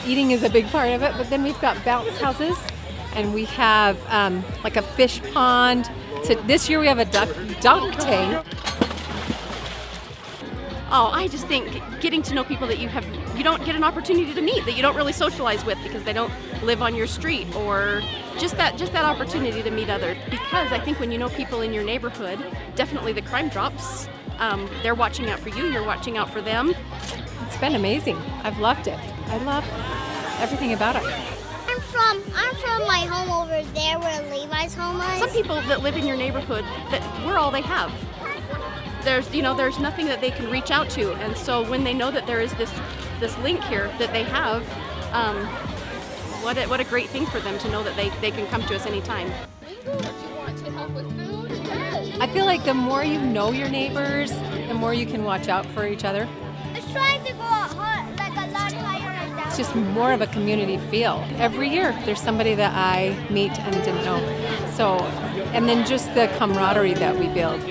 eating is a big part of it, but then we've got bounce houses, and we have like a fish pond. So this year we have a dunk tank. Oh, I just think getting to know people that you don't get an opportunity to meet, that you don't really socialize with because they don't live on your street, or just that opportunity to meet others. Because I think when you know people in your neighborhood, definitely the crime drops. They're watching out for you, you're watching out for them. It's been amazing. I've loved it. I love everything about it. I'm from my home over there where Levi's home is. Some people that live in your neighborhood, that we're all they have. There's nothing that they can reach out to, and so when they know that there is this link here that they have, what a great thing for them to know that they can come to us anytime. Do you want to help with food? I feel like the more you know your neighbors, the more you can watch out for each other. It's trying to go like a lot higher right now. It's just more of a community feel. Every year there's somebody that I meet and didn't know. So, and then just the camaraderie that we build.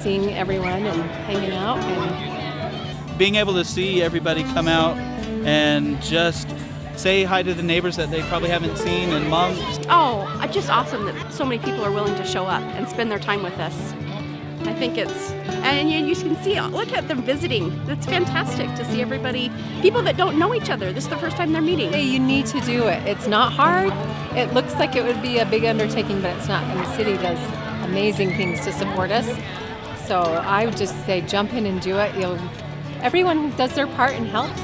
Seeing everyone and hanging out, and being able to see everybody come out and just say hi to the neighbors that they probably haven't seen in months. Oh, just awesome that so many people are willing to show up and spend their time with us. I think and you can see, look at them visiting. It's fantastic to see everybody, people that don't know each other. This is the first time they're meeting. Hey, you need to do it. It's not hard. It looks like it would be a big undertaking, but it's not. And the city does amazing things to support us. So I would just say jump in and do it. Everyone does their part and helps,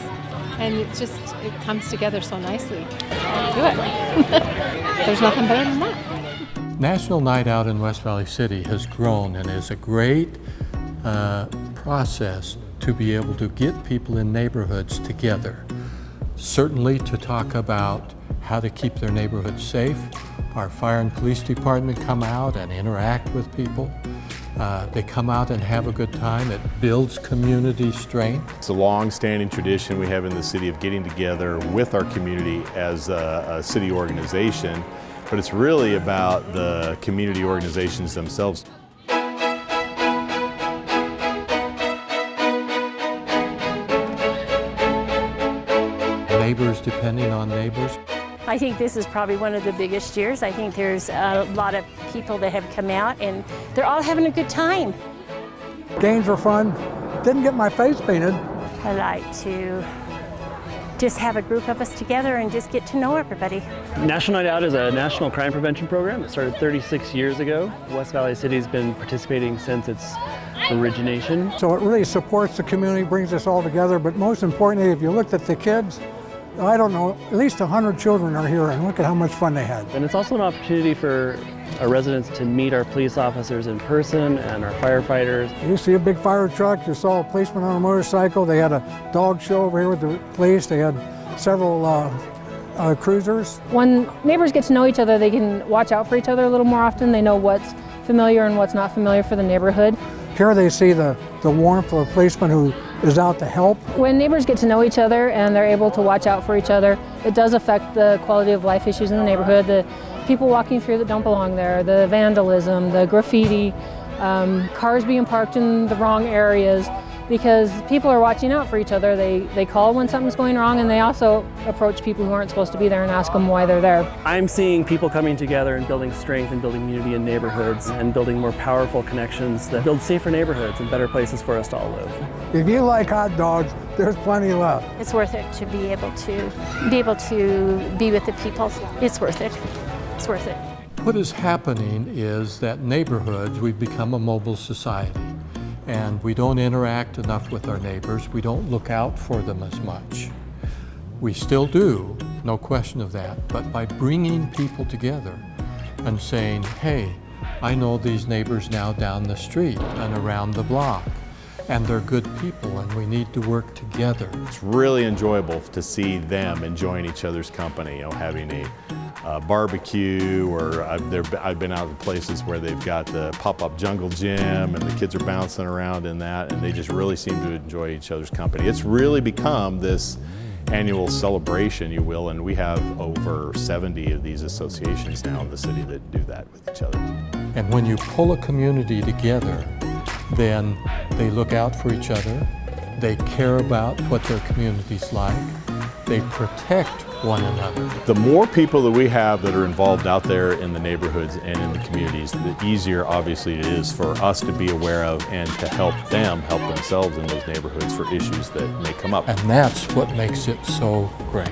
and it comes together so nicely. Do it. There's nothing better than that. National Night Out in West Valley City has grown and is a great process to be able to get people in neighborhoods together. Certainly to talk about how to keep their neighborhoods safe. Our fire and police department come out and interact with people. They come out and have a good time. It builds community strength. It's a long-standing tradition we have in the city of getting together with our community as a city organization, but it's really about the community organizations themselves. Neighbors depending on neighbors. I think this is probably one of the biggest years. I think there's a lot of people that have come out and they're all having a good time. Games were fun. Didn't get my face painted. I like to just have a group of us together and just get to know everybody. National Night Out is a national crime prevention program. It started 36 years ago. West Valley City has been participating since its origination. So it really supports the community, brings us all together, but most importantly, if you looked at the kids, I don't know, at least 100 children are here, and look at how much fun they had. And it's also an opportunity for our residents to meet our police officers in person and our firefighters. You see a big fire truck, you saw a policeman on a motorcycle, they had a dog show over here with the police, they had several cruisers. When neighbors get to know each other, they can watch out for each other a little more often. They know what's familiar and what's not familiar for the neighborhood. Here they see the warmth of a policeman who is out to help. When neighbors get to know each other and they're able to watch out for each other, it does affect the quality of life issues in the neighborhood. The people walking through that don't belong there, the vandalism, the graffiti, cars being parked in the wrong areas, because people are watching out for each other. They call when something's going wrong, and they also approach people who aren't supposed to be there and ask them why they're there. I'm seeing people coming together and building strength and building unity in neighborhoods and building more powerful connections that build safer neighborhoods and better places for us to all live. If you like hot dogs, there's plenty left. It's worth it to be able to be with the people. It's worth it. It's worth it. What is happening is that neighborhoods, we've become a mobile society. And we don't interact enough with our neighbors. We don't look out for them as much. We still do, no question of that, but by bringing people together and saying, hey, I know these neighbors now down the street and around the block, and they're good people and we need to work together. It's really enjoyable to see them enjoying each other's company, having a barbecue, or I've been out to places where they've got the pop-up jungle gym and the kids are bouncing around in that, and they just really seem to enjoy each other's company. It's really become this annual celebration, you will, and we have over 70 of these associations now in the city that do that with each other. And when you pull a community together, then they look out for each other, they care about what their community's like, they protect one another. The more people that we have that are involved out there in the neighborhoods and in the communities, the easier obviously it is for us to be aware of and to help them help themselves in those neighborhoods for issues that may come up. And that's what makes it so great.